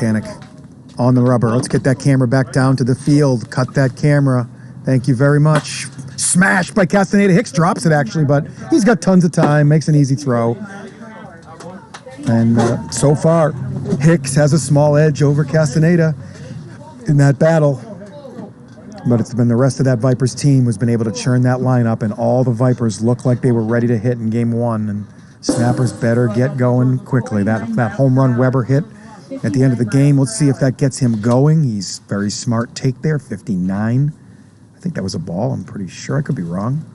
Tanic on the rubber. Let's get that camera back down to the field. Cut that camera. Thank you very much. Smashed by Castaneda. Hicks drops it, actually, but he's got tons of time. Makes an easy throw. And so far, Hicks has a small edge over Castaneda in that battle. But it's been the rest of that Vipers team who's been able to churn that lineup, and all the Vipers look like they were ready to hit in game one. And Snappers better get going quickly. That home run Weber hit at the end of the game, let's see if that gets him going. He's very smart take there, 59. I think that was a ball, I'm pretty sure. I could be wrong.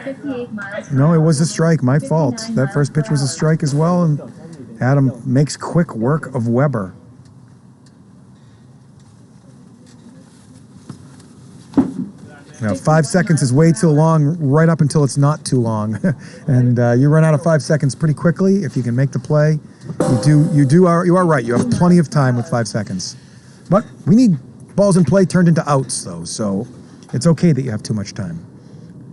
58 miles. No, it was a strike, my fault. That first pitch was a strike as well, and Adam makes quick work of Weber. Now, 5 seconds is way too long, right up until it's not too long. And you run out of 5 seconds pretty quickly if you can make the play. You are right. You have plenty of time with 5 seconds. But we need balls in play turned into outs, though, so it's okay that you have too much time.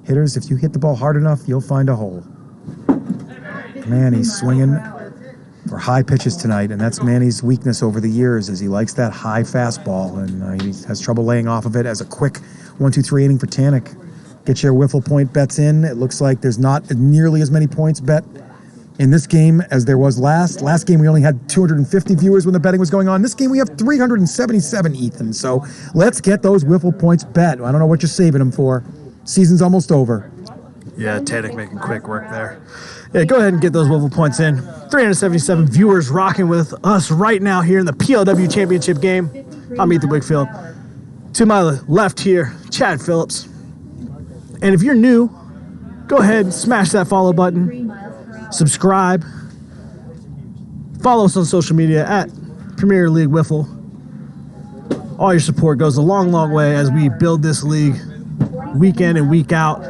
Hitters, if you hit the ball hard enough, you'll find a hole. Manny's swinging for high pitches tonight, and that's Manny's weakness over the years, is he likes that high fastball, and he has trouble laying off of it as a quick 1-2-3 inning for Tanic. Get your wiffle point bets in. It looks like there's not nearly as many points bet in this game as there was last. Last game we only had 250 viewers when the betting was going on. This game we have 377, Ethan. So let's get those wiffle points bet. I don't know what you're saving them for. Season's almost over. Yeah, Tanic making quick work there. Yeah, go ahead and get those wiffle points in. 377 viewers rocking with us right now here in the PLW Championship game. I'm Ethan Wickfield. To my left here, Chad Phillips. And if you're new, go ahead and smash that follow button. Subscribe. Follow us on social media at Premier League Wiffle. All your support goes a long, long way as we build this league week in and week out.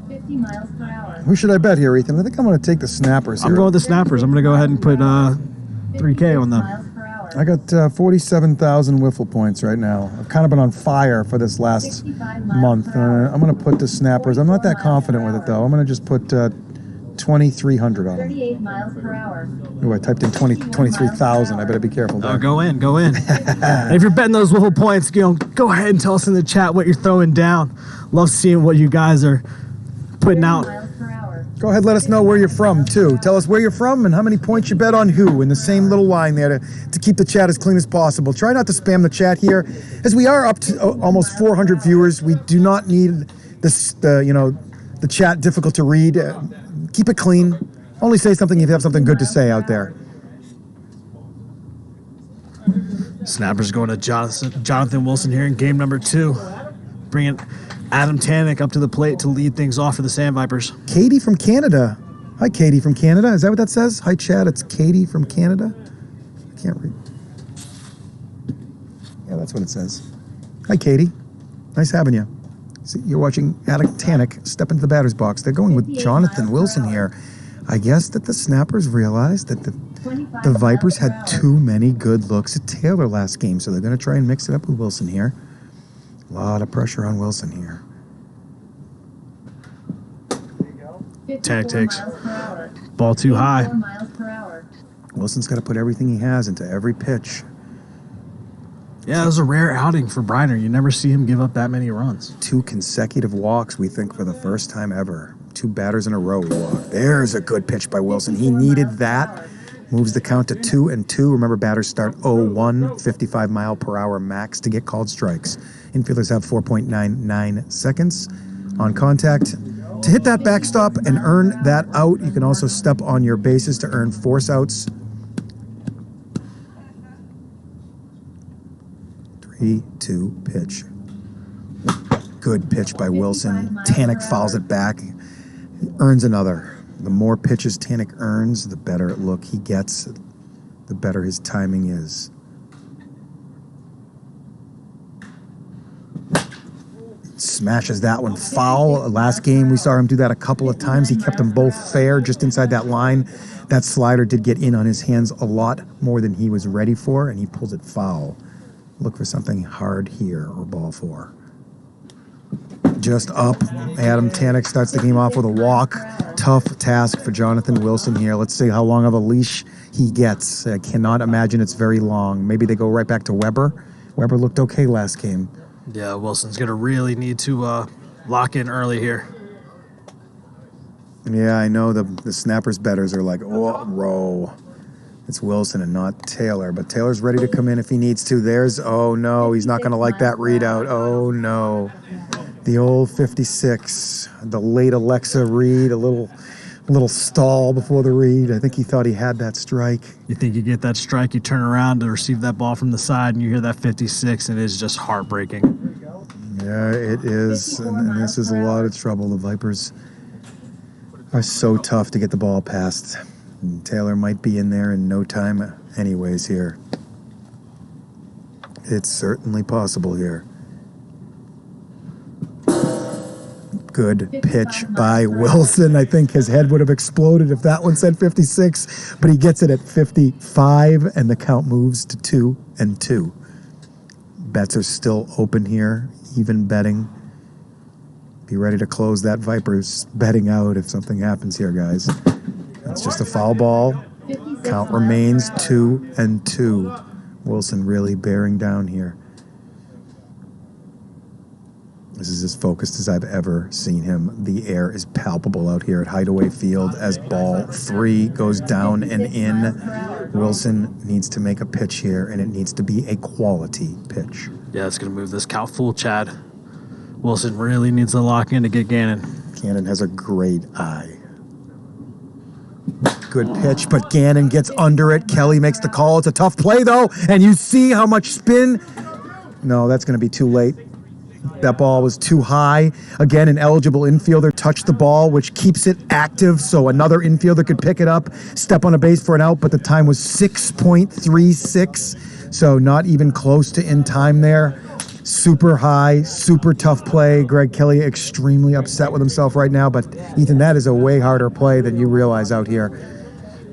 50 miles per hour. Who should I bet here, Ethan? I think I'm going to take the Snappers here. I'm going with the Snappers. I'm going to go ahead and put 3K on them. I got 47,000 wiffle points right now. I've kind of been on fire for this last month. I'm going to put the Snappers. I'm not that confident with it, though. I'm going to just put 2,300 on them. 38 miles per hour. Ooh, I typed in 23,000. I better be careful there. Oh, go in. And if you're betting those wiffle points, go ahead and tell us in the chat what you're throwing down. Love seeing what you guys are putting out. Go ahead, let us know where you're from, too. Tell us where you're from and how many points you bet on who in the same little line there to keep the chat as clean as possible. Try not to spam the chat here. As we are up to almost 400 viewers, we do not need the chat difficult to read. Keep it clean. Only say something if you have something good to say out there. Snappers going to Jonathan Wilson here in game number 2. Bringing Adam Tanic up to the plate to lead things off for the Sandvipers. Katie from Canada. Hi, Katie from Canada. Is that what that says? Hi, Chad. It's Katie from Canada. I can't read. Yeah, that's what it says. Hi, Katie. Nice having you. See, you're watching Adam Tanic step into the batter's box. They're going with Jonathan Wilson here. I guess that the Snappers realized that the Vipers had too many good looks at Taylor last game, so they're going to try and mix it up with Wilson here. A lot of pressure on Wilson here. Tanic takes. Ball too high. Wilson's got to put everything he has into every pitch. Yeah, it was a rare outing for Bryner. You never see him give up that many runs. 2 consecutive walks, we think, for the first time ever. 2 batters in a row he walked. There's a good pitch by Wilson. He needed that. Moves the count to 2-2. Remember, batters start 0-1, 55 mile per hour max to get called strikes. Infielders have 4.99 seconds on contact. To hit that backstop and earn that out, you can also step on your bases to earn force outs. 3-2 pitch. Good pitch by Wilson. Tanic fouls it back. Earns another. The more pitches Tanic earns, the better look he gets, the better his timing is. Smashes that one foul. Last game, we saw him do that a couple of times. He kept them both fair just inside that line. That slider did get in on his hands a lot more than he was ready for, and he pulls it foul. Look for something hard here, or ball 4. Just up. Adam Tanic starts the game off with a walk. Tough task for Jonathan Wilson here. Let's see how long of a leash he gets. I cannot imagine it's very long. Maybe they go right back to Weber. Weber looked okay last game. Yeah, Wilson's going to really need to lock in early here. Yeah, I know the snappers betters are like, oh, row. It's Wilson and not Taylor, but Taylor's ready to come in if he needs to. There's, oh no, he's not going to like that readout. Oh no. The old 56, the late Alexa read, a little stall before the read. I think he thought he had that strike. You think you get that strike, you turn around to receive that ball from the side, and you hear that 56, and it is just heartbreaking. Yeah, it is, and this is a lot of trouble. The Vipers are so tough to get the ball past. And Taylor might be in there in no time anyways here. It's certainly possible here. Good pitch by Wilson. I think his head would have exploded if that one said 56, but he gets it at 55, and the count moves to 2-2. Bets are still open here, even betting. Be ready to close that Vipers betting out if something happens here, guys. It's just a foul ball. Count remains 2-2. Wilson really bearing down here. This is as focused as I've ever seen him. The air is palpable out here at Hideaway Field as ball 3 goes down and in. Wilson needs to make a pitch here, and it needs to be a quality pitch. Yeah, it's going to move this count full, Chad. Wilson really needs to lock in to get Gannon. Gannon has a great eye. Good pitch, but Gannon gets under it. Kelly makes the call. It's a tough play, though, and you see how much spin. No, that's going to be too late. That ball was too high. Again, an eligible infielder touched the ball, which keeps it active, so another infielder could pick it up, step on a base for an out, but the time was 6.36, so not even close to in time there. Super high, super tough play. Greg Kelly extremely upset with himself right now, but Ethan, that is a way harder play than you realize out here.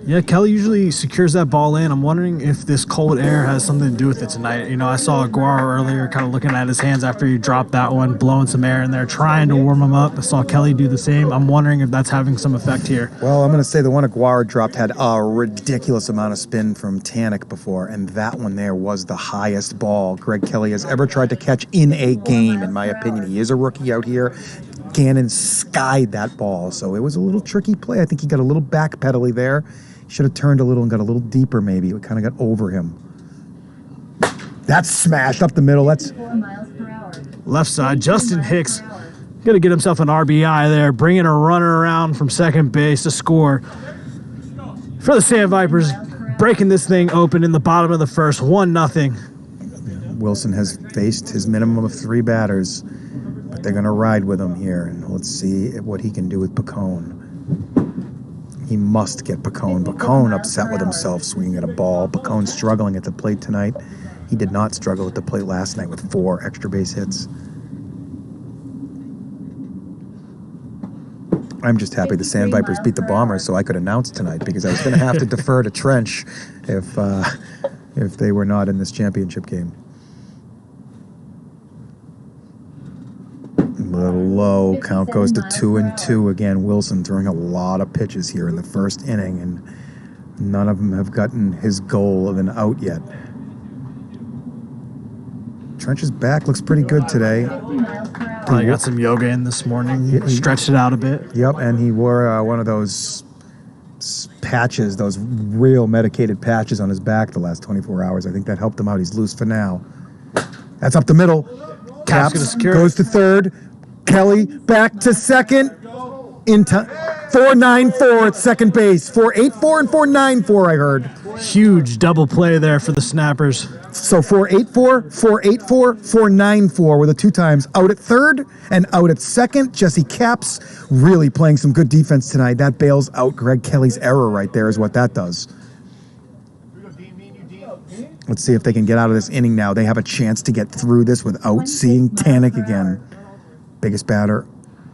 Yeah, Kelly usually secures that ball in. I'm wondering if this cold air has something to do with it tonight. You know, I saw Aguero earlier kind of looking at his hands after he dropped that one, blowing some air in there, trying to warm him up. I saw Kelly do the same. I'm wondering if that's having some effect here. Well, I'm going to say the one Aguero dropped had a ridiculous amount of spin from Tanic before, and that one there was the highest ball Greg Kelly has ever tried to catch in a game, in my opinion. He is a rookie out here. Gannon skied that ball, so it was a little tricky play. I think he got a little backpedally there. Should have turned a little and got a little deeper maybe. It kind of got over him. That's smashed up the middle. That's 4 miles per hour. Left side, Justin Hicks going to get himself an RBI there, bringing a runner around from second base to score for the Sandvipers, breaking this thing open in the bottom of the first, 1-0. Wilson has faced his minimum of 3 batters, but they're going to ride with him here, and let's see what he can do with Picone. He must get Picone. Picone upset with himself swinging at a ball. Picone struggling at the plate tonight. He did not struggle at the plate last night with 4 extra base hits. I'm just happy the Sandvipers beat the Bombers so I could announce tonight, because I was going to have to defer to Trench if they were not in this championship game. A little low. Count goes to 2-2 again. Wilson throwing a lot of pitches here in the first inning, and none of them have gotten his goal of an out yet. Trench's back looks pretty good today. Probably got some yoga in this morning, stretched it out a bit. Yep, and he wore one of those patches, those real medicated patches on his back the last 24 hours. I think that helped him out. He's loose for now. That's up the middle. Caps goes to third. Kelly back to second. In time. 4-9-4 at second base. 4-8-4 and 4-9-4, I heard. Huge double play there for the Snappers. So 4-8-4, 4-8-4, 4-9-4 were the 2 times. Out at third and out at second. Jesse Caps really playing some good defense tonight. That bails out Greg Kelly's error right there is what that does. Let's see if they can get out of this inning now. They have a chance to get through this without seeing Tanic again. Biggest batter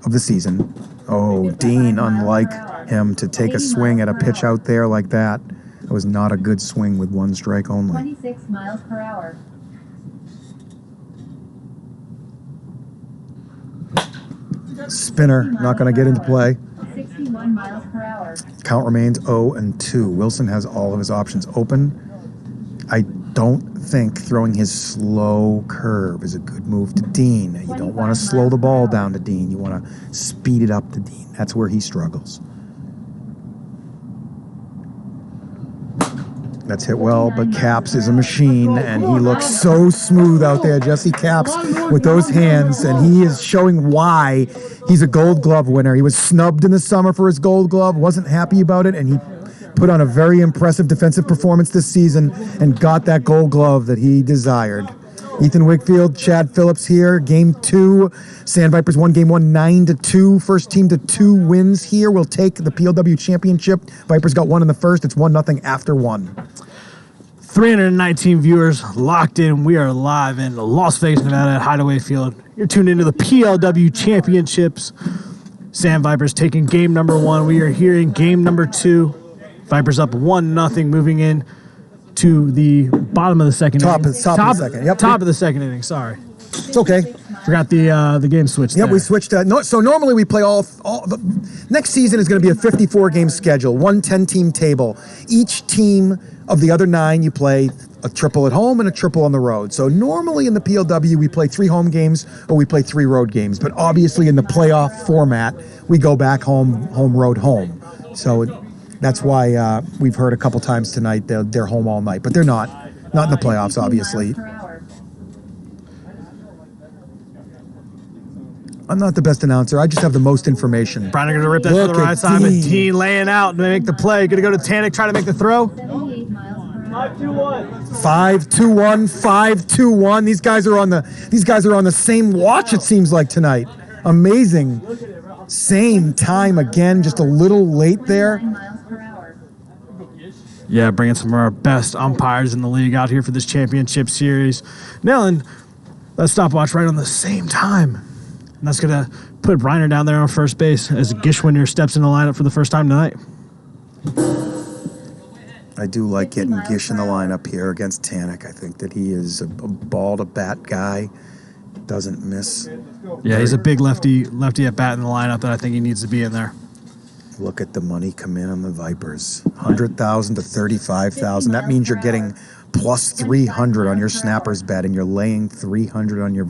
of the season. Oh, Dean, unlike him to take a swing at a pitch out there like that. It was not a good swing with 1 strike only. 26 miles per hour. Spinner, not going to get into play. 60 61 miles per hour. Count remains 0-2. Wilson has all of his options open. I don't think throwing his slow curve is a good move to Dean. You don't want to slow the ball down to Dean. You want to speed it up to Dean. That's where he struggles. That's hit well, but Caps is a machine, and he looks so smooth out there. Jesse Caps with those hands, and he is showing why he's a Gold Glove winner. He was snubbed in the summer for his Gold Glove, wasn't happy about it, and he put on a very impressive defensive performance this season and got that Gold Glove that he desired. Ethan Wakefield, Chad Phillips here. Game 2. Sandvipers won Game 1 9-2. First team to 2 wins here will take the PLW championship. Vipers got 1 in the first. It's 1-0 after 1. 319 viewers locked in. We are live in Las Vegas, Nevada at Hideaway Field. You're tuned into the PLW championships. Sandvipers taking game number 1. We are here in game number 2. Vipers up 1-0, moving in to the bottom of the second inning. Top of the second. Yep. Top of the second inning. Sorry, it's okay. Forgot the game switched. Yep, there. we switched. So normally we play all the next season is going to be a 54 game schedule, 1 10-team table. Each team of the other 9 you play a triple at home and a triple on the road. So normally in the PLW we play 3 home games or we play 3 road games. But obviously in the playoff format we go back home, road, home. So that's why we've heard a couple times tonight they're home all night, but they're not in the playoffs, obviously. I'm not the best announcer. I just have the most information. Bryner going to rip that to the right side. And Dean laying out to make the play. Going to go to Tanic, trying to make the throw. 78 miles per hour. 5-2-1, 5-2-1. These guys are on the same watch, it seems like, tonight. Amazing. Same time again, just a little late there. 9 miles per hour. Yeah, bringing some of our best umpires in the league out here for this championship series. Nailing that stopwatch right on the same time. And that's going to put Bryner down there on first base as Gschwender steps in the lineup for the first time tonight. I do like getting Gish in the lineup here against Tanic. I think that he is a ball-to-bat guy. Doesn't miss. Yeah, he's a big lefty at bat in the lineup that I think he needs to be in there. Look at the money come in on the Vipers. 100,000 to 35,000. That means you're getting plus 300 on your snappers bet, and you're laying 300 on your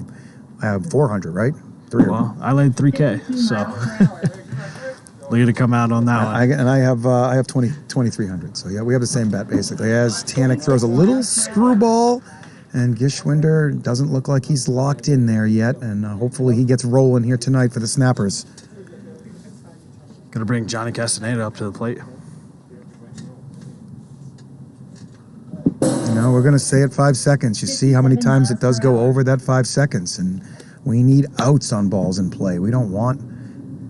400, right? Well, I laid 3K, so look at it come out on that one. I have 2,300. So yeah, we have the same bet basically. As Tanic throws a little screwball, and Gschwender doesn't look like he's locked in there yet, and hopefully he gets rolling here tonight for the Snappers. Gonna bring Johnny Castaneda up to the plate. You know, we're gonna say it 5 seconds. You see how many times it does go over that 5 seconds, and we need outs on balls in play. We don't want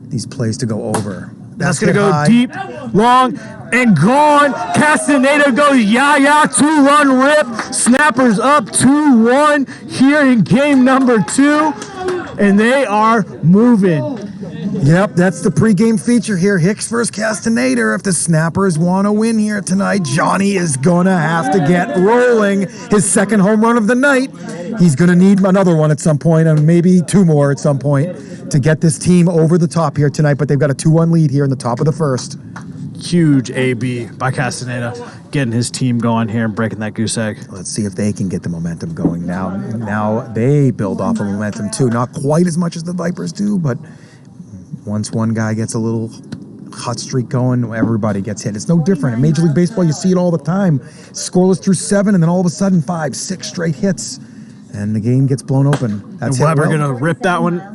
these plays to go over. That's going to go deep, long, and gone. Castaneda goes 2-run rip. Snappers up 2-1 here in game number 2, and they are moving. Yep, that's the pregame feature here. Hicks versus Castaneda. If the Snappers want to win here tonight, Johnny is going to have to get rolling. His second home run of the night. He's going to need another one at some point, and maybe 2 more at some point to get this team over the top here tonight, but they've got a 2-1 lead here in the top of the first. Huge AB by Castaneda, getting his team going here and breaking that goose egg. Let's see if they can get the momentum going now. Now they build off of momentum too. Not quite as much as the Vipers do, but once one guy gets a little hot streak going, everybody gets hit. It's no different. In Major League Baseball, you see it all the time. Scoreless through 7, and then all of a sudden 5, 6 straight hits, and the game gets blown open. That's and Weber going to rip that one.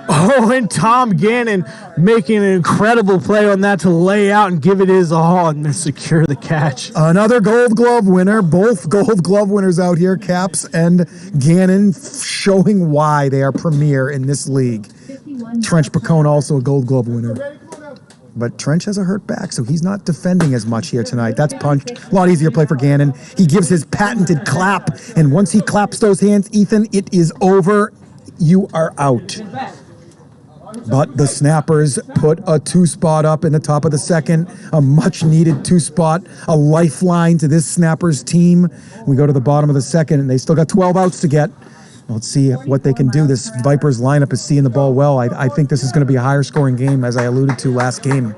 Oh, and Tom Gannon making an incredible play on that to lay out and give it his all and secure the catch. Another Gold Glove winner. Both Gold Glove winners out here, Caps and Gannon, showing why they are premier in this league. Trench Picone also a Gold Glove winner. But Trench has a hurt back, so he's not defending as much here tonight. That's punched. A lot easier play for Gannon. He gives his patented clap, and once he claps those hands, Ethan, it is over. You are out. But the Snappers put a 2-spot up in the top of the second, a much-needed 2-spot, a lifeline to this Snappers team. We go to the bottom of the second, and they still got 12 outs to get. Let's see what they can do. This Vipers lineup is seeing the ball well. I think this is going to be a higher scoring game, as I alluded to last game.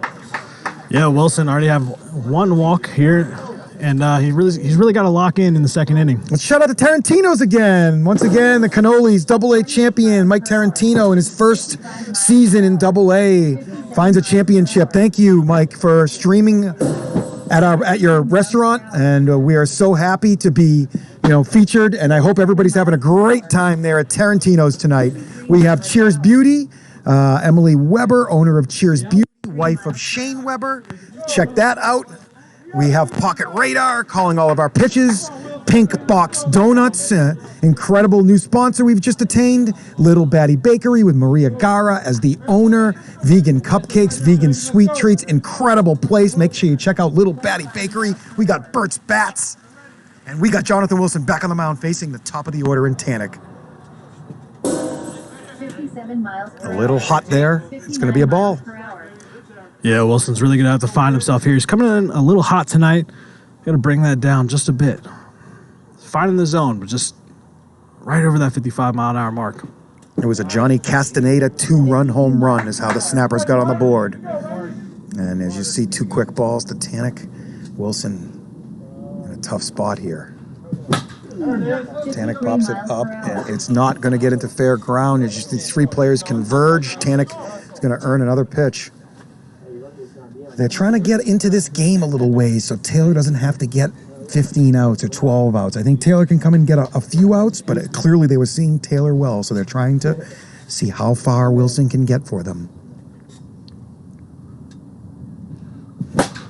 Yeah, Wilson already have one walk here, and he's really got to lock in the second inning. Let's shout out to Tarantino's again. Once again, the Cannolis AA champion, Mike Tarantino, in his first season in AA, finds a championship. Thank you, Mike, for streaming at your restaurant, and we are so happy to be featured, and I hope everybody's having a great time there at Tarantino's tonight. We have Cheers Beauty, Emily Weber, owner of Cheers Beauty, wife of Shane Weber. Check that out. We have Pocket Radar calling all of our pitches. Pink Box Donuts, incredible new sponsor we've just attained. Little Batty Bakery with Maria Gara as the owner. Vegan cupcakes, vegan sweet treats, incredible place. Make sure you check out Little Batty Bakery. We got Bert's Bats. And we got Jonathan Wilson back on the mound facing the top of the order in Tanic. 57 miles per A little hour. hot there. It's going to be a ball. 59 miles per hour. Yeah, Wilson's really going to have to find himself here. He's coming in a little hot tonight. Got to bring that down just a bit. Finding the zone, but just right over that 55-mile-an-hour mark. It was a Johnny Castaneda 2-run home run is how the Snappers got on the board. And as you see, 2 quick balls to Tanic. Wilson in a tough spot here. Tanic pops it up, and it's not going to get into fair ground. It's just these 3 players converge. Tanic is going to earn another pitch. They're trying to get into this game a little ways so Taylor doesn't have to get 15 outs or 12 outs. I think Taylor can come and get a few outs, but clearly they were seeing Taylor well, so they're trying to see how far Wilson can get for them.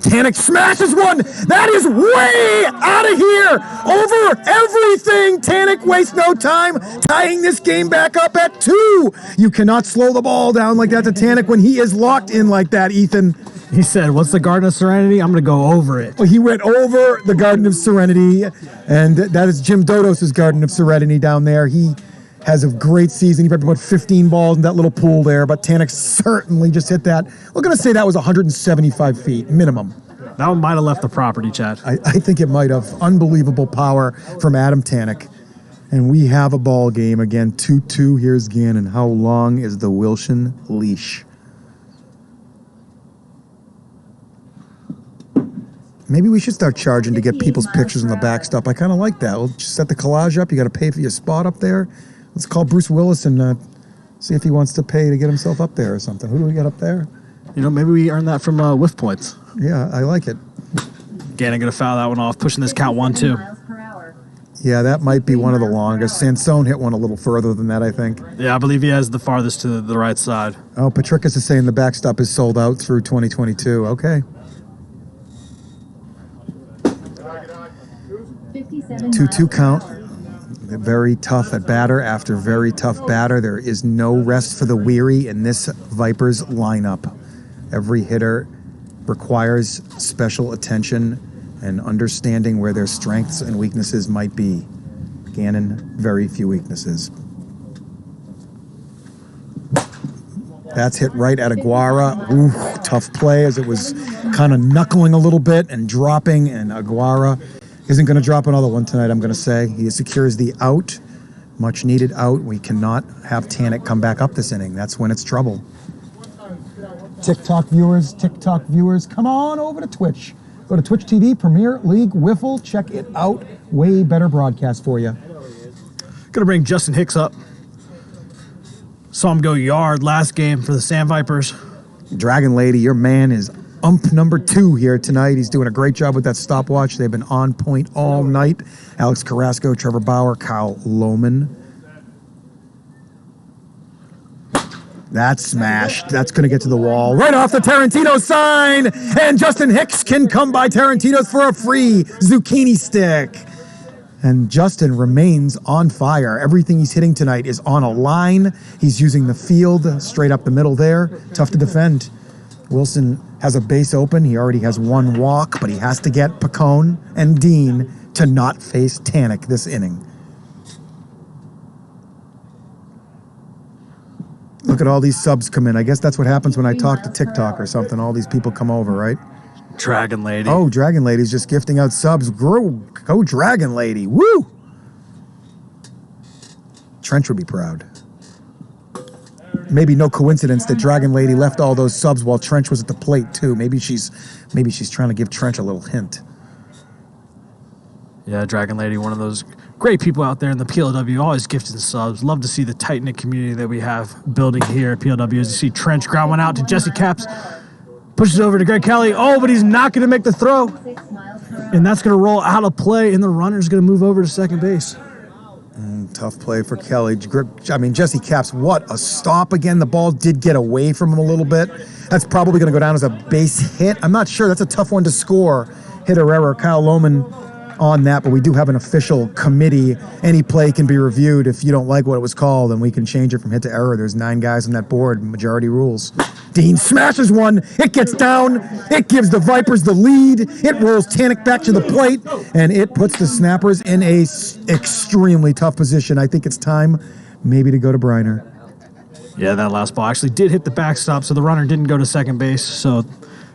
Tanic smashes one. That is way out of here. Over everything. Tanic wastes no time tying this game back up at 2. You cannot slow the ball down like that to Tanic when he is locked in like that, Ethan. He said, what's the Garden of Serenity? I'm going to go over it. Well, he went over the Garden of Serenity, and that is Jim Dodos' Garden of Serenity down there. He has a great season. He probably put 15 balls in that little pool there, but Tanic certainly just hit that. We're going to say that was 175 feet minimum. That one might have left the property, Chad. I think it might have. Unbelievable power from Adam Tanic. And we have a ball game again, 2-2. Here's Gannon. How long is the Wilson leash? Maybe we should start charging to get people's pictures on the backstop. I kind of like that. We'll just set the collage up. You got to pay for your spot up there. Let's call Bruce Willis and see if he wants to pay to get himself up there or something. Who do we got up there? Maybe we earned that from whiff points. Yeah, I like it. Gannon going to foul that one off, pushing this count 1-2. miles per hour. Yeah, that might be one of the longest. Sansone hit one a little further than that, I think. Yeah, I believe he has the farthest to the right side. Oh, Patricus is saying the backstop is sold out through 2022. Okay. 57 2-2 miles per count. hour. They're very tough at batter after very tough batter. There is no rest for the weary in this Vipers lineup. Every hitter requires special attention and understanding where their strengths and weaknesses might be. Gannon, very few weaknesses. That's hit right at Aguara. Ooh, tough play as it was kind of knuckling a little bit and dropping, and Aguara isn't going to drop another one tonight, I'm going to say. He secures the out, much needed out. We cannot have Tanic come back up this inning. That's when it's trouble. TikTok viewers, come on over to Twitch. Go to Twitch TV, Premier League WIFFLE. Check it out. Way better broadcast for you. Going to bring Justin Hicks up. Saw him go yard last game for the Sandvipers. Dragon Lady, your man is ump number 2 here tonight. He's doing a great job with that stopwatch. They've been on point all night. Alex Carrasco, Trevor Bauer, Kyle Lohman. That's smashed. That's going to get to the wall. Right off the Tarantino sign. And Justin Hicks can come by Tarantino's for a free zucchini stick. And Justin remains on fire. Everything he's hitting tonight is on a line. He's using the field straight up the middle there. Tough to defend. Wilson has a base open. He already has 1 walk, but he has to get Picone and Dean to not face Tanic this inning. Look at all these subs come in. I guess that's what happens when I talk to TikTok or something. All these people come over, right? Dragon Lady. Oh, Dragon Lady's just gifting out subs. Go Dragon Lady. Woo! Trench would be proud. Maybe no coincidence that Dragon Lady left all those subs while Trench was at the plate too. Maybe she's trying to give Trench a little hint. Yeah, Dragon Lady, one of those great people out there in the PLW, always gifting subs. Love to see the tight-knit community that we have building here at PLW. As you see Trench ground one out to Jesse Caps, pushes over to Greg Kelly. Oh, but he's not going to make the throw. 6 miles per hour. And that's going to roll out of play, and the runner's going to move over to second base. Tough play for Kelly. I mean, Jesse Caps, what a stop again. The ball did get away from him a little bit. That's probably going to go down as a base hit. I'm not sure. That's a tough one to score. Hit or error. Kyle Lohman on that, but we do have an official committee. Any play can be reviewed. If you don't like what it was called, then we can change it from hit to error. There's 9 guys on that board. Majority rules. Dean smashes one. It gets down. It gives the Vipers the lead. It rolls Tanic back to the plate, and it puts the Snappers in a extremely tough position. I think it's time maybe to go to Bryner. Yeah, that last ball actually did hit the backstop, so the runner didn't go to second base. So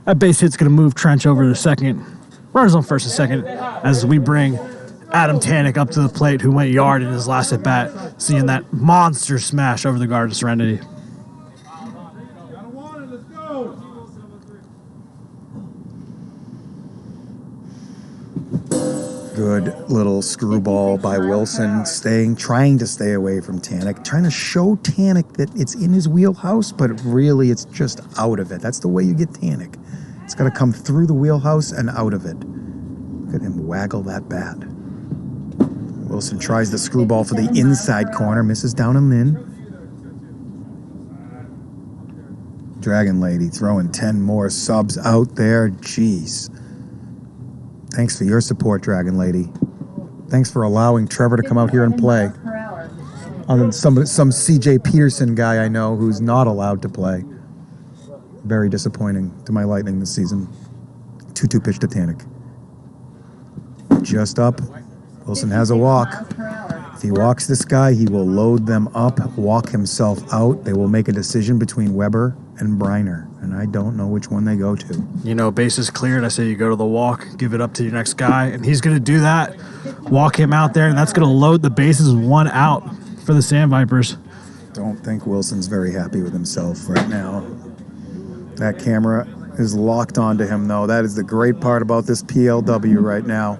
that base hit's going to move Trench over to second. Runners on first and second as we bring Adam Tanic up to the plate, who went yard in his last at bat, seeing that monster smash over the Garden of Serenity. Good little screwball by Wilson, trying to stay away from Tanic, trying to show Tanic that it's in his wheelhouse, but really it's just out of it. That's the way you get Tanic. It's got to come through the wheelhouse and out of it. Look at him waggle that bat. Wilson tries the screwball for the inside corner, misses down and in. Dragon Lady throwing 10 more subs out there. Jeez. Thanks for your support, Dragon Lady. Thanks for allowing Trevor to come out here and play. 50 miles per hour. Other than some CJ Peterson guy I know who's not allowed to play. Very disappointing to my Lightning this season. 2-2 pitch to Tanic. Just up. Wilson has a 56 walk. miles per hour. If he walks this guy, he will load them up, walk himself out. They will make a decision between Weber and Bryner, and I don't know which one they go to. You know, bases cleared. I say you go to the walk, give it up to your next guy, and he's going to do that. Walk him out there, and that's going to load the bases 1 out for the Sandvipers. Don't think Wilson's very happy with himself right now. That camera is locked onto him, though. That is the great part about this PLW right now.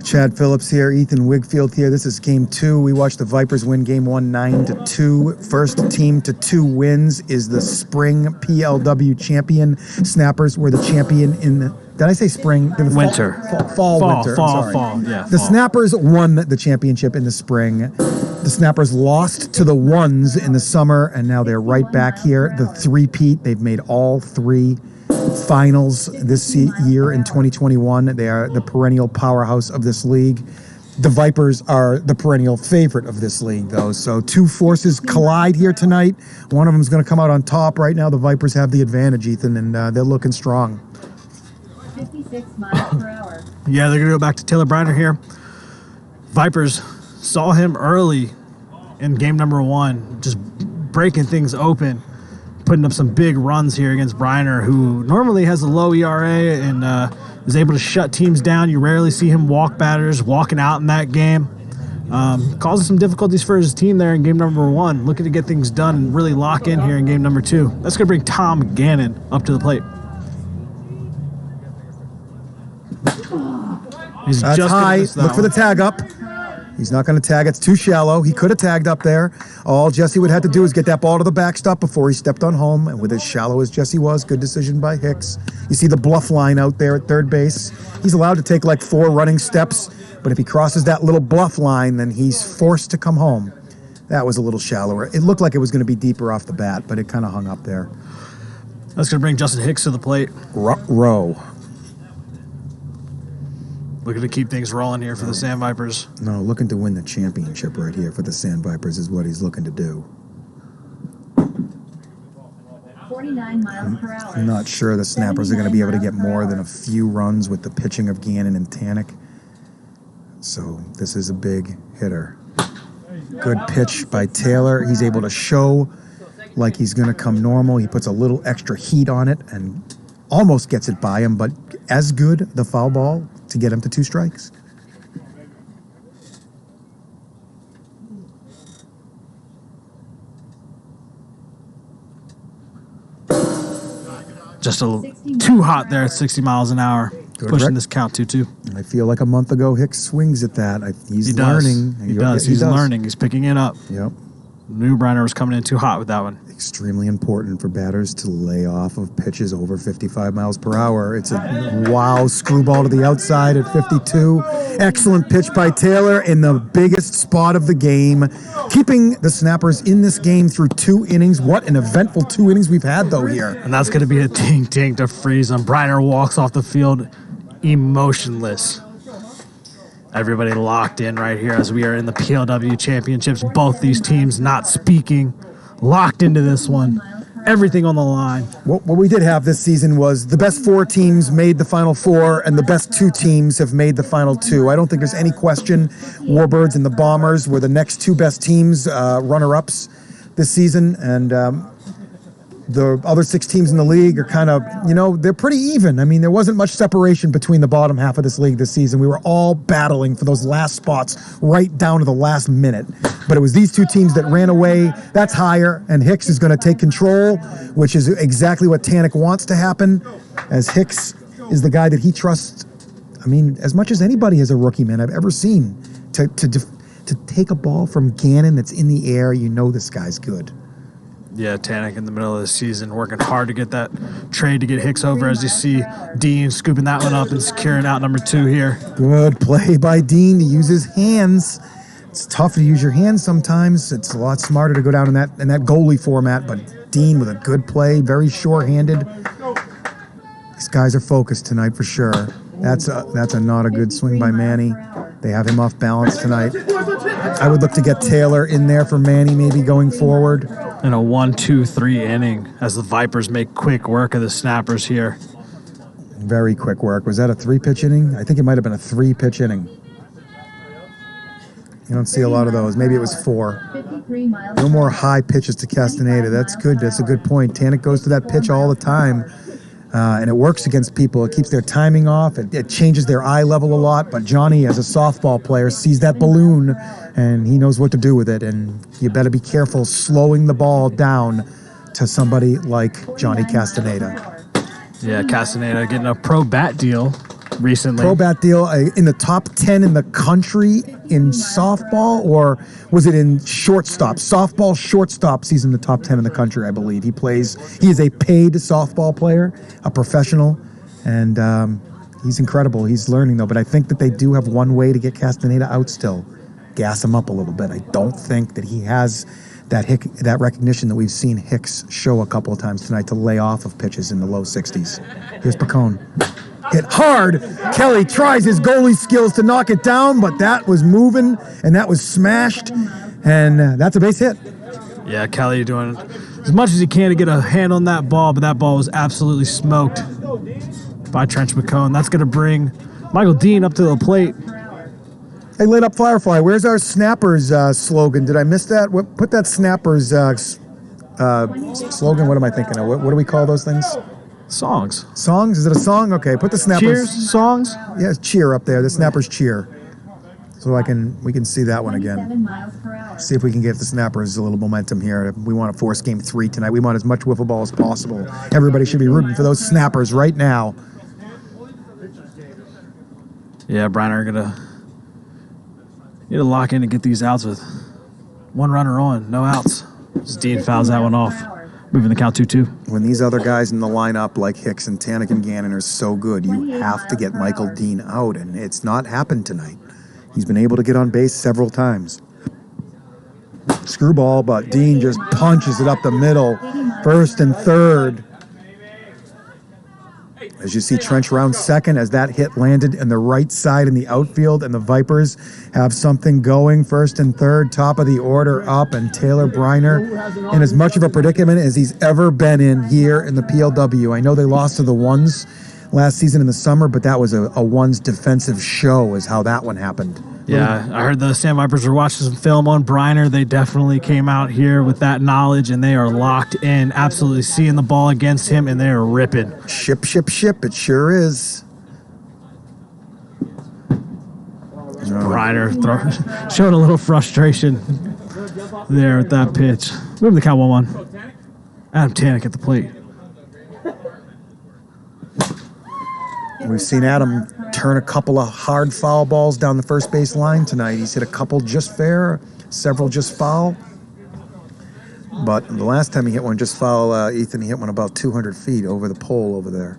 Chad Phillips here, Ethan Wigfield here. This is game 2. We watched the Vipers win game 1, 9-2. First team to 2 wins is the spring PLW champion. Snappers were the champion in the, did I say spring? Winter. Fall, winter. I'm sorry. Yeah, The fall. Snappers won the championship in the spring. The Snappers lost to the Ones in the summer, and now they're right back here. The three-peat, they've made all 3 finals this year in 2021. They are the perennial powerhouse of this league. The Vipers are the perennial favorite of this league, though. So 2 forces collide here tonight. One of them is going to come out on top. Right now, the Vipers have the advantage, Ethan, and they're looking strong. 56 miles per hour. Yeah, they're going to go back to Taylor Bryner here. Vipers saw him early in game number 1, just breaking things open, putting up some big runs here against Bryner, who normally has a low ERA and is able to shut teams down. You rarely see him walk batters, walking out in that game. Causing some difficulties for his team there in game number 1. Looking to get things done and really lock in here in game number 2. That's going to bring Tom Gannon up to the plate. He's That's just high. missed that Look for the one. tag up. He's not going to tag. It's too shallow. He could have tagged up there. All Jesse would have to do is get that ball to the backstop before he stepped on home. And with as shallow as Jesse was, good decision by Hicks. You see the bluff line out there at third base. He's allowed to take like 4 running steps, but if he crosses that little bluff line, then he's forced to come home. That was a little shallower. It looked like it was going to be deeper off the bat, but it kind of hung up there. That's going to bring Justin Hicks to the plate. Row. Looking to keep things rolling here for the Sandvipers. No, looking to win the championship right here for the Sandvipers is what he's looking to do. 49 miles per hour. I'm not sure the Snappers are going to be able to get more than a few runs with the pitching of Gannon and Tanic. So this is a big hitter. Good pitch by Taylor. He's able to show like he's going to come normal. He puts a little extra heat on it and almost gets it by him, but as good, the foul ball, to get him to 2 strikes. Just too hot there at 60 miles an hour. Pushing this count 2-2. I feel like a month ago Hicks swings at that. He's learning. He does. He's learning. He's picking it up. Yep. Knew Bryner was coming in too hot with that one. Extremely important for batters to lay off of pitches over 55 miles per hour. It's a wow screwball to the outside at 52. Excellent pitch by Taylor in the biggest spot of the game, keeping the Snappers in this game through 2 innings. What an eventful 2 innings we've had, though, here. And that's going to be a ding-ding to freeze him. Bryner walks off the field emotionless. Everybody locked in right here as we are in the PLW championships. Both these teams not speaking, locked into this one. Everything on the line. What we did have this season was the best 4 teams made the final 4, and the best 2 teams have made the final 2. I don't think there's any question Warbirds and the Bombers were the next 2 best teams, runner-ups this season, and the other 6 teams in the league are kind of, they're pretty even. I mean, there wasn't much separation between the bottom half of this league this season. We were all battling for those last spots right down to the last minute. But it was these 2 teams that ran away. That's higher, and Hicks is going to take control, which is exactly what Tanic wants to happen, as Hicks is the guy that he trusts, as much as anybody as a rookie, man, I've ever seen. To take a ball from Gannon that's in the air, this guy's good. Yeah, Tanic in the middle of the season working hard to get that trade to get Hicks over, as you see Dean scooping that one up and securing out number 2 here. Good play by Dean to use his hands. It's tough to use your hands sometimes. It's a lot smarter to go down in that goalie format, but Dean with a good play, very sure-handed. These guys are focused tonight for sure. That's a not a good swing by Manny. They have him off balance tonight. I would look to get Taylor in there for Manny maybe going forward. In a 1-2-3 inning as the Vipers make quick work of the Snappers here. Very quick work. Was that a 3-pitch inning? I think it might have been a 3-pitch inning. You don't see a lot of those. Maybe it was 4. No more high pitches to Castaneda. That's good. That's a good point. Tanic goes to that pitch all the time, and it works against people. It keeps their timing off. It changes their eye level a lot, but Johnny, as a softball player, sees that balloon, and he knows what to do with it, and you better be careful slowing the ball down to somebody like Johnny Castaneda. Yeah, Castaneda getting a pro bat deal recently. Pro bat deal in the top 10 in the country in softball, or was it in shortstop? Softball shortstops, he's in the top 10 in the country, I believe. He is a paid softball player, a professional, and he's incredible. He's learning, though, but I think that they do have one way to get Castaneda out still. Gas him up a little bit. I don't think that he has that recognition that we've seen Hicks show a couple of times tonight to lay off of pitches in the low 60s. Here's Picone. Hit hard. Kelly tries his goalie skills to knock it down, but that was moving, and that was smashed, and that's a base hit. Yeah, Kelly doing as much as he can to get a hand on that ball, but that ball was absolutely smoked by Trench Picone. That's going to bring Michael Dean up to the plate. Hey, lit up Firefly, where's our Snappers slogan? Did I miss that? Put that Snappers slogan. What am I thinking of? What do we call those things? Songs. Songs? Is it a song? Okay, put the Snappers. Cheers songs? Yeah, cheer up there. The Snappers cheer. So we can see that one again. See if we can get the Snappers a little momentum here. We want to force game 3 tonight. We want as much wiffle ball as possible. Everybody should be rooting for those Snappers right now. Yeah, Bryner gonna lock in and get these outs with 1 runner on, no outs. As Dean fouls that one off, moving the count 2-2. When these other guys in the lineup like Hicks and Tanic and Gannon are so good, you have to get Michael Dean out, and it's not happened tonight. He's been able to get on base several times. Screwball, but Dean just punches it up the middle, first and third. As you see Trench round second as that hit landed in the right side in the outfield, and the Vipers have something going. First and third, top of the order up, and Taylor Bryner in as much of a predicament as he's ever been in here in the PLW. I know they lost to the Ones last season in the summer, but that was a Ones defensive show is how that one happened. Yeah, I heard the Sandvipers were watching some film on Bryner. They definitely came out here with that knowledge, and they are locked in, absolutely seeing the ball against him, and they are ripping. Ship, it sure is. Bryner showing a little frustration there at that pitch. Moving the count 1-1. Adam Tanic at the plate. We've seen Adam turn a couple of hard foul balls down the first base line tonight. He's hit a couple just fair, several just foul. But the last time he hit one just foul, Ethan, he hit one about 200 feet over the pole over there.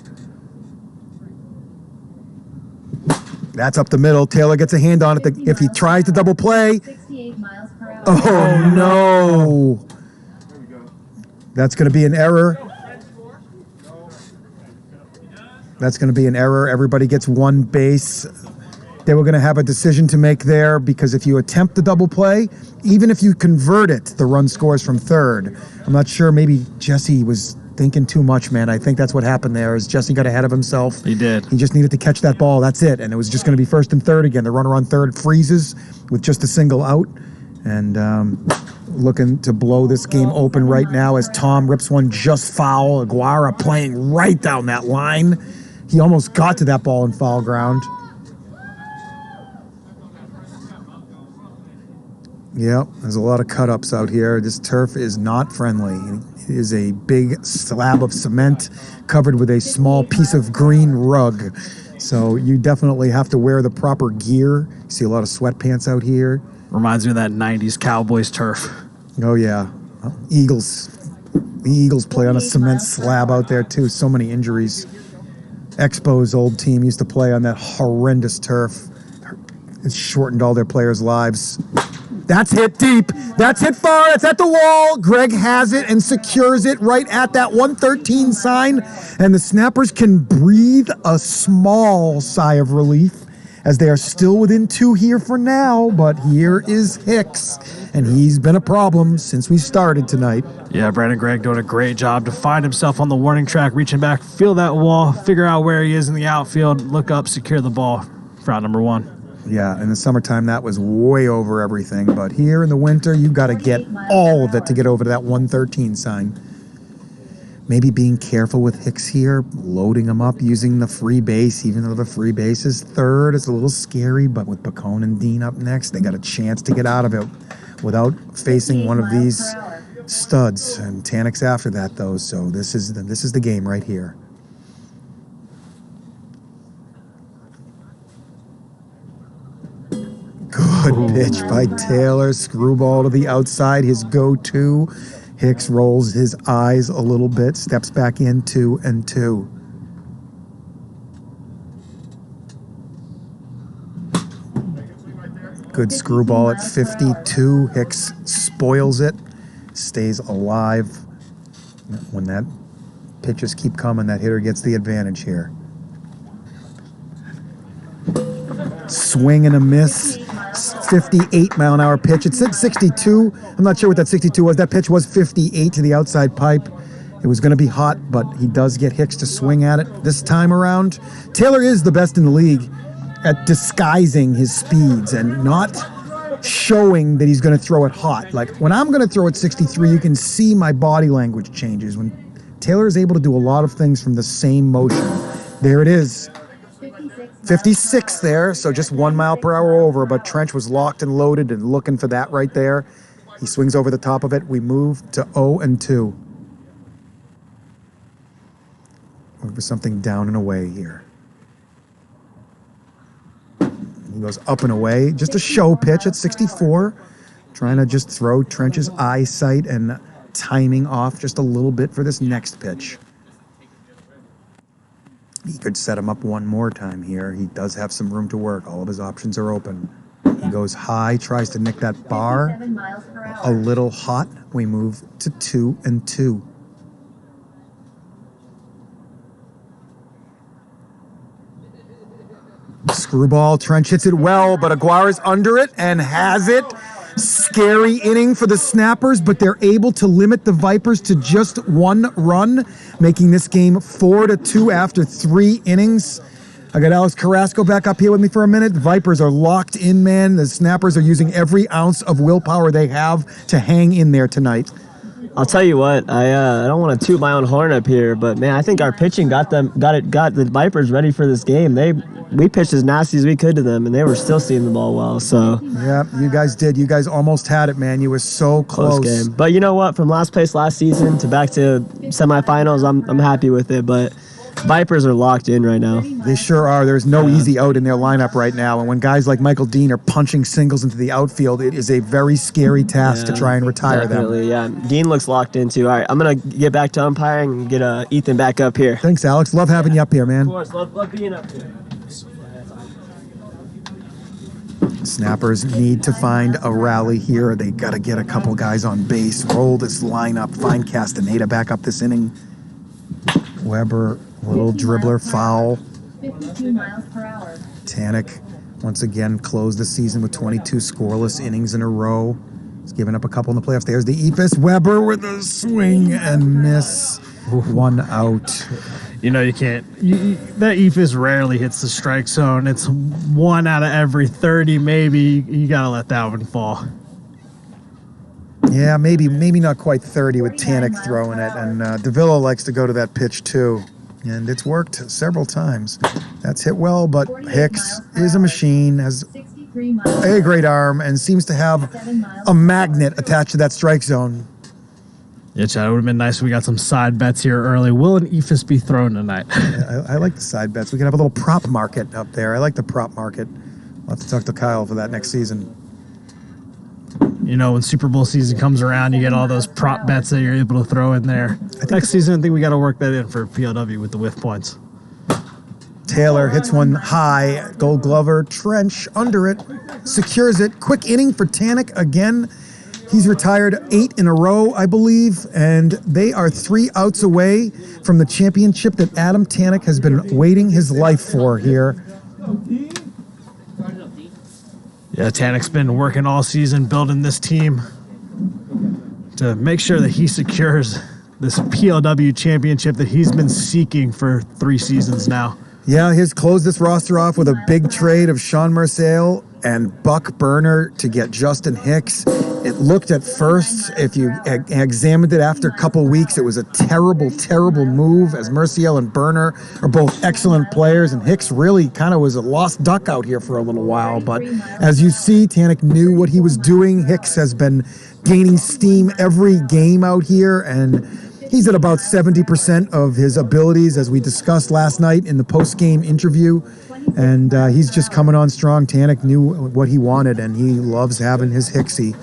That's up the middle. Taylor gets a hand on it. If he tries to double play. 68 miles per hour. Oh, no. That's going to be an error. That's going to be an error. Everybody gets one base. They were going to have a decision to make there because if you attempt the double play, even if you convert it, the run scores from third. I'm not sure. Maybe Jesse was thinking too much, man. I think that's what happened there is Jesse got ahead of himself. He did. He just needed to catch that ball. That's it. And it was just going to be first and third again. The runner on third freezes with just a single out. And looking to blow this game open right now as Tom rips one just foul. Aguara playing right down that line. He almost got to that ball in foul ground. Yep, there's a lot of cut-ups out here. This turf is not friendly. It is a big slab of cement covered with a small piece of green rug. So you definitely have to wear the proper gear. You see a lot of sweatpants out here. Reminds me of that 90s Cowboys turf. Oh, yeah. Eagles. The Eagles play on a cement slab out there, too. So many injuries. Expo's old team used to play on that horrendous turf. It shortened all their players' lives. That's hit deep. That's hit far. It's at the wall. Greg has it and secures it right at that 113 sign. And the Snappers can breathe a small sigh of relief as they are still within two here for now. But here is Hicks, and he's been a problem since we started tonight. Yeah, Brandon Gregg doing a great job to find himself on the warning track, reaching back, feel that wall, figure out where he is in the outfield, look up, secure the ball for out number one. Yeah, in the summertime, that was way over everything. But here in the winter, you've got to get all of it to get over to that 113 sign. Maybe being careful with Hicks here, loading him up, using the free base, even though the free base is third. It's a little scary, but with Picone and Dean up next, they got a chance to get out of it without facing one of these studs. And Tanic's after that, though, so this is the game right here. Good pitch by Taylor. Screwball to the outside, his go-to. Hicks rolls his eyes a little bit, steps back in 2-2. Good screwball at 52. Hicks spoils it, stays alive. When that pitches keep coming, that hitter gets the advantage here. Swing and a miss. 58-mile-an-hour pitch. It said 62. I'm not sure what that 62 was. That pitch was 58 to the outside pipe. It was going to be hot, but he does get Hicks to swing at it this time around. Taylor is the best in the league at disguising his speeds and not showing that he's going to throw it hot. Like, when I'm going to throw it 63, you can see my body language changes. When Taylor is able to do a lot of things from the same motion. There it is. 56 there, so just 1 mile per hour over, but Trench was locked and loaded and looking for that right there. He swings over the top of it. We move to 0-2. Look for something down and away here. He goes up and away. Just a show pitch at 64. Trying to just throw Trench's eyesight and timing off just a little bit for this next pitch. He could set him up one more time here. He does have some room to work. All of his options are open. He goes high, tries to nick that bar. 57 miles per hour. A little hot. We move to 2-2. Screwball. Trench hits it well, but Aguara's under it and has it. Scary inning for the Snappers, but they're able to limit the Vipers to just one run, making this game 4-2 after 3 innings. I got Alex Carrasco back up here with me for a minute. The Vipers are locked in, man. The Snappers are using every ounce of willpower they have to hang in there tonight. I'll tell you what, I don't want to toot my own horn up here, but man, I think our pitching got the Vipers ready for this game. We pitched as nasty as we could to them, and they were still seeing the ball well. So yeah, you guys did. You guys almost had it, man. You were so close. Game. But you know what? From last place last season to back to semifinals, I'm happy with it. But Vipers are locked in right now. They sure are. There's no easy out in their lineup right now. And when guys like Michael Dean are punching singles into the outfield, it is a very scary task to try and retire Definitely, them. yeah. Dean looks locked in too. All right, I'm going to get back to umpiring and get Ethan back up here. Thanks, Alex. Love having you up here, man. Of course, love being up here. Snappers need to find a rally here. They got to get a couple guys on base, roll this lineup, find Castaneda back up this inning. Weber, little dribbler, foul. 52 miles per hour. Tanic once again closed the season with 22 scoreless innings in a row. He's given up a couple in the playoffs. There's the Ephus. Weber with a swing and miss. 1 out. You know, you can't. That Ephus rarely hits the strike zone. It's 1 out of every 30, maybe. You got to let that one fall. Yeah, maybe not quite 30 with Tanic throwing it. And Davila likes to go to that pitch too. And it's worked several times. That's hit well, but Hicks is a machine, has 63 miles. a great arm, and seems to have a magnet attached to that strike zone. Yeah, Chad, it would have been nice if we got some side bets here early. Will an Ephus be thrown tonight? I like the side bets. We could have a little prop market up there. I like the prop market. I'll have to talk to Kyle for that next season. You know, when Super Bowl season comes around, you get all those prop bets that you're able to throw in there. Next season, I think we got to work that in for PLW with the whiff points. Taylor hits one high. Gold Glover, Trench under it, secures it. Quick inning for Tanic again. He's retired 8 in a row, I believe, and they are 3 outs away from the championship that Adam Tanic has been waiting his life for here. Yeah, Tanic's been working all season building this team to make sure that he secures this PLW championship that he's been seeking for 3 seasons now. Yeah, he's closed this roster off with a big trade of Sean Marcel and Buck Bryner to get Justin Hicks. It looked at first, if you examined it after a couple weeks, it was a terrible, terrible move, as Marcel and Bryner are both excellent players, and Hicks really kind of was a lost duck out here for a little while. But as you see, Tanic knew what he was doing. Hicks has been gaining steam every game out here, and he's at about 70% of his abilities, as we discussed last night in the post-game interview. And he's just coming on strong. Tanic knew what he wanted, and he loves having his Hicksy.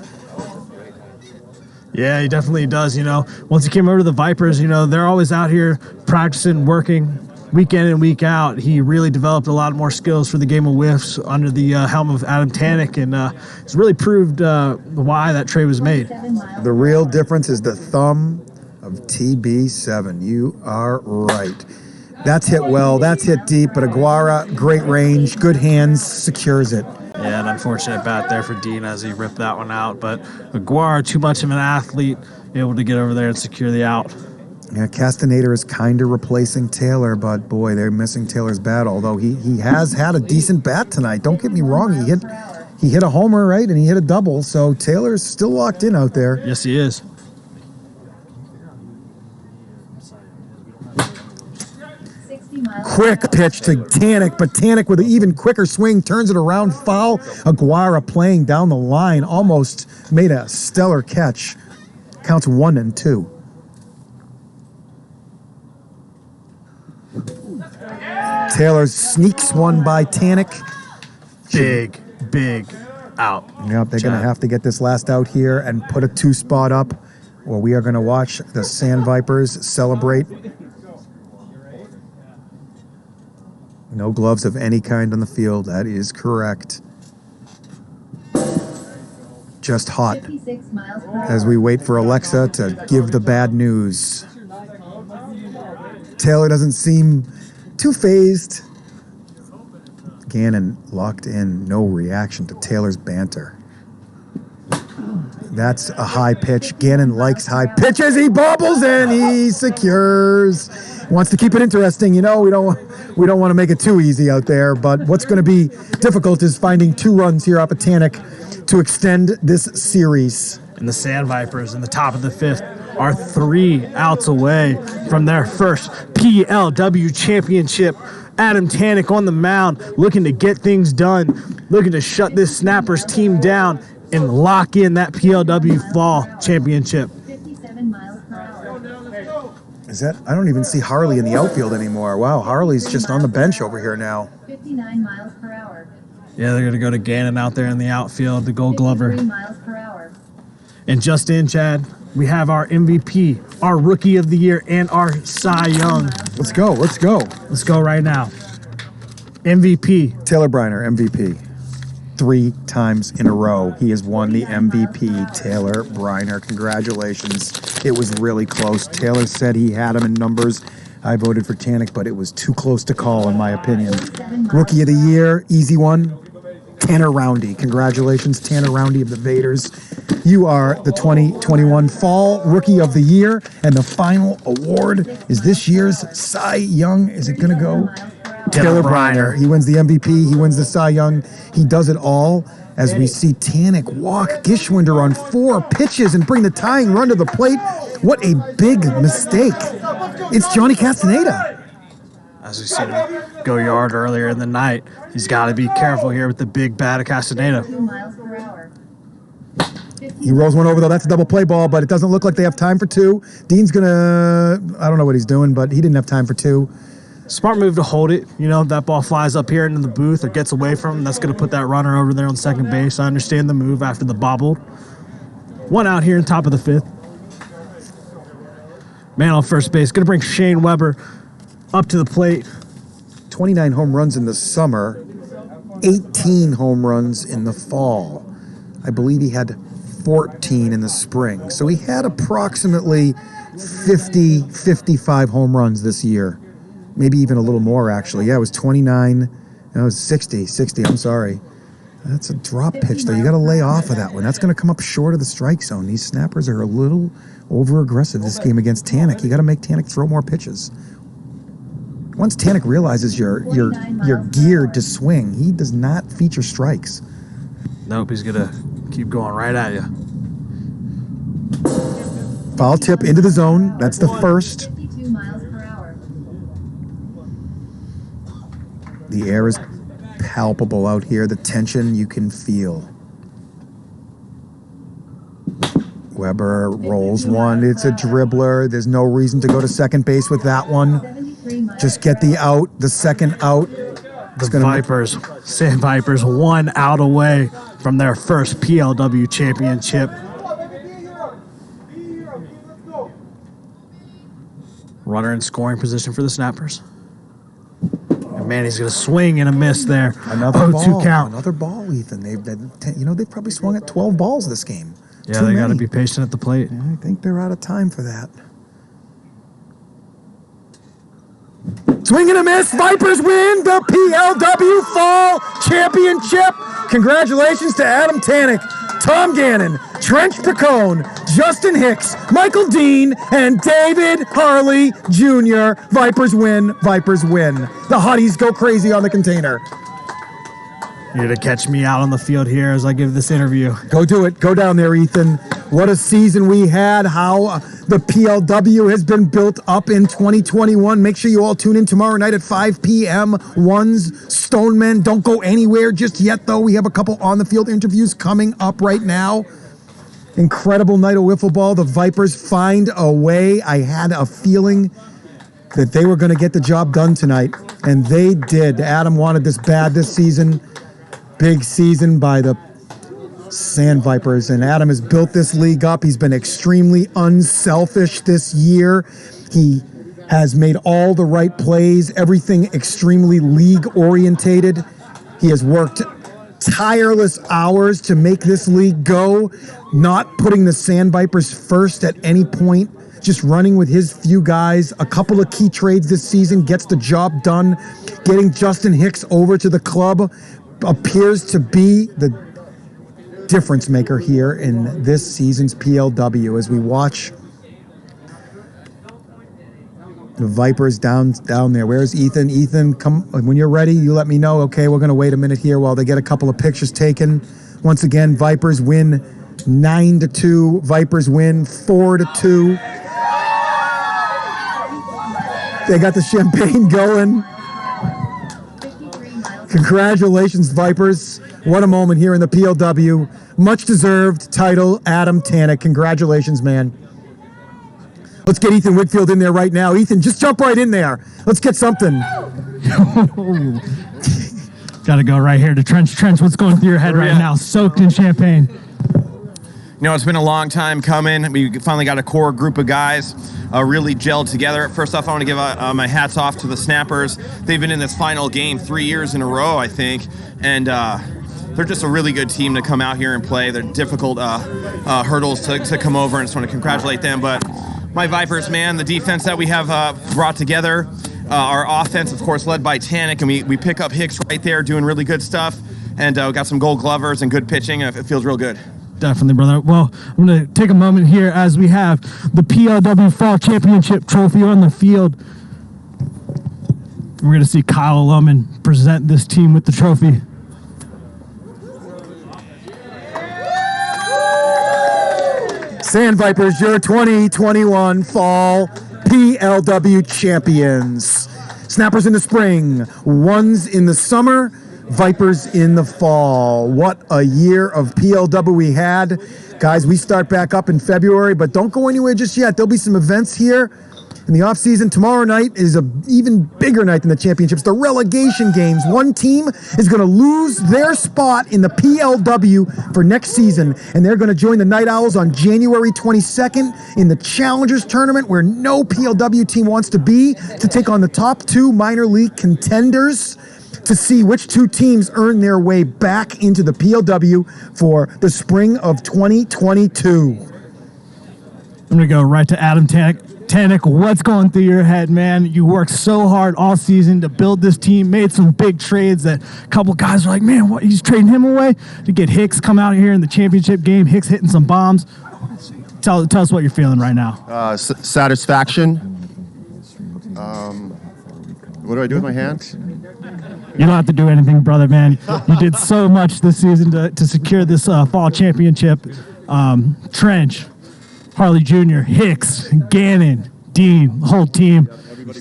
Yeah, he definitely does. You know, once he came over to the Vipers, you know, they're always out here practicing, working week in and week out. He really developed a lot more skills for the game of whiffs under the helm of Adam Tanic, and it's really proved why that trade was made. The real difference is the thumb of TB7. You are right. That's hit well. That's hit deep, but Aguara, great range, good hands, secures it. Yeah, an unfortunate bat there for Dean as he ripped that one out. But Aguirre, too much of an athlete, able to get over there and secure the out. Yeah, Castaneda is kind of replacing Taylor, but boy, they're missing Taylor's bat, although he has had a decent bat tonight. Don't get me wrong, he hit a homer, right, and he hit a double, so Taylor's still locked in out there. Yes, he is. Quick pitch to Tanic, but Tanic with an even quicker swing turns it around, foul. Aguirre playing down the line, almost made a stellar catch. Counts 1 and 2. Taylor sneaks one by Tanic. Big out. Yep, they're going to have to get this last out here and put a 2 spot up, or we are going to watch the Sandvipers celebrate. No gloves of any kind on the field. That is correct. Just hot as we wait for Alexa to give the bad news. Taylor doesn't seem too phased. Gannon locked in, no reaction to Taylor's banter. That's a high pitch. Gannon likes high pitches. He bobbles and he secures. Wants to keep it interesting. You know, we don't want to make it too easy out there, but what's going to be difficult is finding 2 runs here off of Tanic to extend this series. And the Sandvipers in the top of the 5th are 3 outs away from their first PLW championship. Adam Tanic on the mound, looking to get things done, looking to shut this Snappers team down and lock in that PLW fall championship. 57 miles per hour. Is that? I don't even see Harley in the outfield anymore. Wow, Harley's just on the bench over here now. 59 miles per hour. Yeah, they're going to go to Gannon out there in the outfield, the Gold Glover. 53 miles per hour. And just in, Chad, we have our MVP, our Rookie of the Year, and our Cy Young. Let's go. Let's go. Let's go right now. MVP. Taylor Bryner, MVP. 3 times in a row, he has won the MVP. Taylor Bryner, congratulations. It was really close. Taylor said he had him in numbers. I voted for Tanic, but it was too close to call, in my opinion. Rookie of the Year, easy one. Tanner Roundy. Congratulations, Tanner Roundy of the Vaders. You are the 2021 Fall Rookie of the Year, and the final award is this year's Cy Young. Is it going to go? Taylor Bryner. He wins the MVP. He wins the Cy Young. He does it all as we see Tanic walk Gschwender on 4 pitches and bring the tying run to the plate. What a big mistake. It's Johnny Castaneda. As we seen him go yard earlier in the night, he's got to be careful here with the big bat of Castaneda. 2 miles per hour. He rolls one over, though. That's a double play ball, but it doesn't look like they have time for 2. Dean's going to, I don't know what he's doing, but he didn't have time for 2. Smart move to hold it. You know, that ball flies up here into the booth or gets away from him. That's going to put that runner over there on second base. I understand the move after the bobble. 1 out here in top of the 5th. Man on first base. Going to bring Shane Weber up to the plate. 29 home runs in the summer, 18 home runs in the fall. I believe he had 14 in the spring. So he had approximately 50, 55 home runs this year. Maybe even a little more, actually. Yeah, it was 29. No, it was 60, I'm sorry. That's a drop pitch, though. You got to lay off of that one. That's going to come up short of the strike zone. These snappers are a little over-aggressive this game against Tanic. You got to make Tanic throw more pitches. Once Tanic realizes you're geared to swing, he does not feature strikes. Nope, he's going to keep going right at you. Foul tip into the zone. That's the first. 52 miles per hour. The air is palpable out here. The tension you can feel. Weber rolls one. It's a dribbler. There's no reason to go to second base with that one. 73 miles Just get the out, the second out. The Vipers, Sandvipers, 1 out away from their first PLW championship. Runner in scoring position for the Snappers. And Manny's going to swing and a miss there. Another 0-2 ball. count. Another ball, Ethan. They've probably swung at 12 balls this game. Yeah, Too they got to many. be patient at the plate. Yeah, I think they're out of time for that. Swing and a miss. Vipers win the PLW Fall Championship. Congratulations to Adam Tanic, Tom Gannon, Trench Picone, Justin Hicks, Michael Dean, and David Harley Jr. Vipers win. Vipers win. The Hotties go crazy on the container. You're to catch me out on the field here as I give this interview. Go do it. Go down there, Ethan. What a season we had. How the PLW has been built up in 2021. Make sure you all tune in tomorrow night at 5 p.m. One's Stonemen. Don't go anywhere just yet, though. We have a couple on-the-field interviews coming up right now. Incredible night of wiffle ball. The Vipers find a way. I had a feeling that they were going to get the job done tonight, and they did. Adam wanted this bad this season. Big season by the Sandvipers, and Adam has built this league up. He's been extremely unselfish this year. He has made all the right plays, everything extremely league-orientated. He has worked tireless hours to make this league go, not putting the Sandvipers first at any point, just running with his few guys. A couple of key trades this season, gets the job done. Getting Justin Hicks over to the club appears to be the difference maker here in this season's PLW as we watch the Vipers down there. Where's Ethan? Ethan, come when you're ready. You let me know. Okay, we're going to wait a minute here while they get a couple of pictures taken. Once again, Vipers win 9-2. Vipers win 4-2. They got the champagne going. Congratulations, Vipers. What a moment here in the PLW. Much deserved title, Adam Tanic. Congratulations, man. Let's get Ethan Wigfield in there right now. Ethan, just jump right in there. Let's get something. Got to go right here to Trench. Trench, what's going through your head right now? Soaked in champagne. You know, it's been a long time coming. We finally got a core group of guys really gelled together. First off, I want to give my hats off to the Snappers. They've been in this final game 3 years in a row, I think, and they're just a really good team to come out here and play. They're difficult hurdles to come over, and I just want to congratulate them. But my Vipers, man, the defense that we have brought together, our offense, of course, led by Tanic, and we pick up Hicks right there doing really good stuff, and we got some gold glovers and good pitching. It feels real good. Definitely, brother. Well, I'm going to take a moment here as we have the PLW Fall Championship trophy on the field. We're going to see Kyle Lohman present this team with the trophy. Sandvipers, your 2021 Fall PLW champions. Snappers in the spring, ones in the summer, Vipers in the fall. What a year of PLW we had. Guys, we start back up in February, but don't go anywhere just yet. There'll be some events here in the offseason. Tomorrow night is an even bigger night than the championships. The relegation games. One team is going to lose their spot in the PLW for next season, and they're going to join the Night Owls on January 22nd in the Challengers Tournament, where no PLW team wants to be, to take on the top two minor league contenders, to see which two teams earn their way back into the PLW for the spring of 2022. I'm going to go right to Adam Tanic. Tanic, what's going through your head, man? You worked so hard all season to build this team, made some big trades that a couple guys were like, man, what, he's trading him away to get Hicks come out here in the championship game. Hicks hitting some bombs. Tell us what you're feeling right now. Satisfaction. What do I do with my hand? You don't have to do anything, brother, man. You did so much this season to secure this fall championship. Trench, Harley Jr., Hicks, Gannon, Dean, the whole team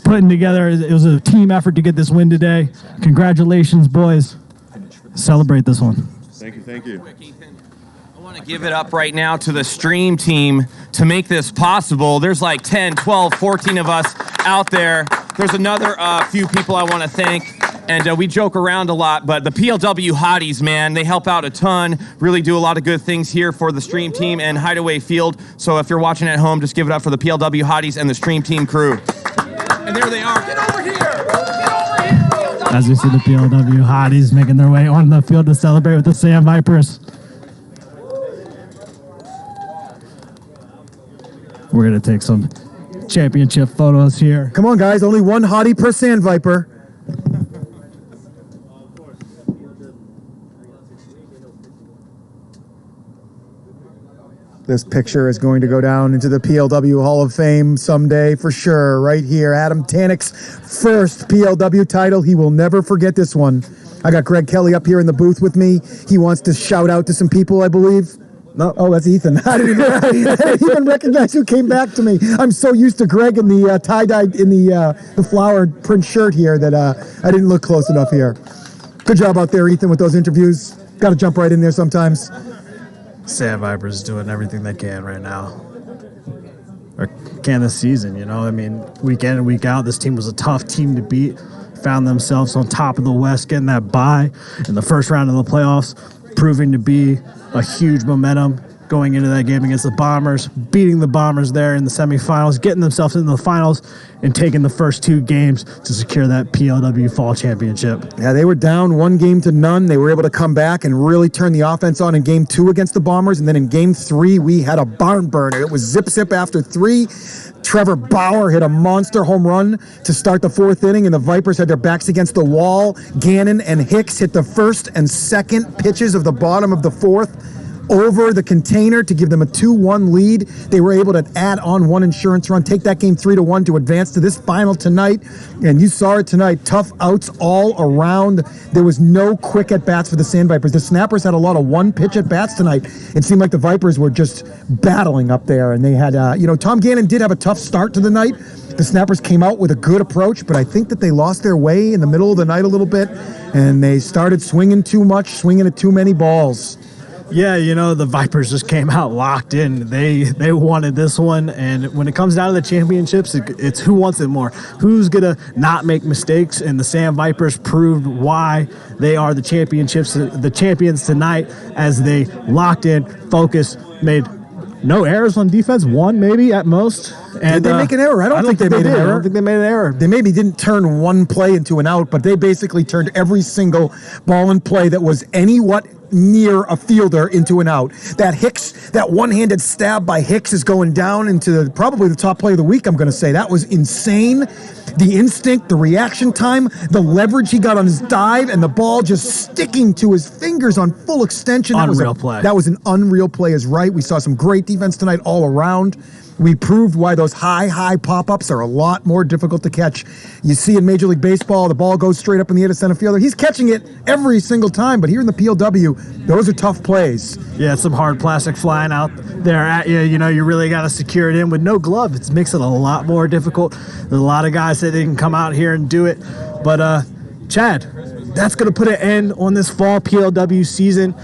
putting together. It was a team effort to get this win today. Congratulations, boys. Celebrate this one. Thank you, thank you. I want to give it up right now to the stream team to make this possible. There's like 10, 12, 14 of us out there. There's another few people I want to thank. And we joke around a lot, but the PLW hotties, man, they help out a ton, really do a lot of good things here for the stream team and Hideaway Field. So if you're watching at home, just give it up for the PLW hotties and the stream team crew. And there they are. Get over here! Get over here! As we see the PLW hotties making their way on the field to celebrate with the Sandvipers. We're going to take some championship photos here. Come on, guys. Only one hottie per Sandviper. This picture is going to go down into the PLW Hall of Fame someday for sure. Right here, Adam Tanic's first PLW title. He will never forget this one. I got Greg Kelly up here in the booth with me. He wants to shout out to some people, I believe. No, oh, that's Ethan. I didn't even recognize who came back to me. I'm so used to Greg in the tie-dye, in the flowered print shirt here that I didn't look close enough here. Good job out there, Ethan, with those interviews. Got to jump right in there sometimes. Sandvipers doing everything they can right now. Or can this season, you know? I mean, week in and week out, this team was a tough team to beat. Found themselves on top of the West, getting that bye in the first round of the playoffs, proving to be a huge momentum going into that game against the Bombers, beating the Bombers there in the semifinals, getting themselves into the finals, and taking the first two games to secure that PLW Fall Championship. Yeah, they were down 1-0. They were able to come back and really turn the offense on in Game 2 against the Bombers, and then in Game 3, we had a barn burner. It was zip after 3. Trevor Bauer hit a monster home run to start the 4th inning, and the Vipers had their backs against the wall. Gannon and Hicks hit the first and second pitches of the bottom of the 4th over the container to give them a 2-1 lead. They were able to add on one insurance run, take that game 3-1 to advance to this final tonight. And you saw it tonight, tough outs all around. There was no quick at-bats for the Sandvipers. The Snappers had a lot of one-pitch at-bats tonight. It seemed like the Vipers were just battling up there. And they had, Tom Gannon did have a tough start to the night. The Snappers came out with a good approach, but I think that they lost their way in the middle of the night a little bit, and they started swinging too much, swinging at too many balls. Yeah, you know, the Vipers just came out locked in. They wanted this one, and when it comes down to the championships, it's who wants it more. Who's gonna not make mistakes? And the Sandvipers proved why they are the champions tonight, as they locked in, focused, made no errors on defense, one maybe at most. And Did they make an error? I don't think they made an did. error. I don't think they made an error. They maybe didn't turn one play into an out, but they basically turned every single ball in play that was anywhat near a fielder into an out. That one-handed stab by Hicks is going down into probably the top play of the week, I'm going to say. That was insane. The instinct, the reaction time, the leverage he got on his dive, and the ball just sticking to his fingers on full extension. Unreal play. That was an unreal play is right. We saw some great defense tonight all around. We proved why those high pop-ups are a lot more difficult to catch. You see in Major League Baseball, the ball goes straight up in the air to center fielder. He's catching it every single time, but here in the PLW, those are tough plays. Yeah, some hard plastic flying out there at you. You know, you really got to secure it in with no glove. It makes it a lot more difficult. There's a lot of guys that they can come out here and do it. But, Chad, that's going to put an end on this fall PLW season.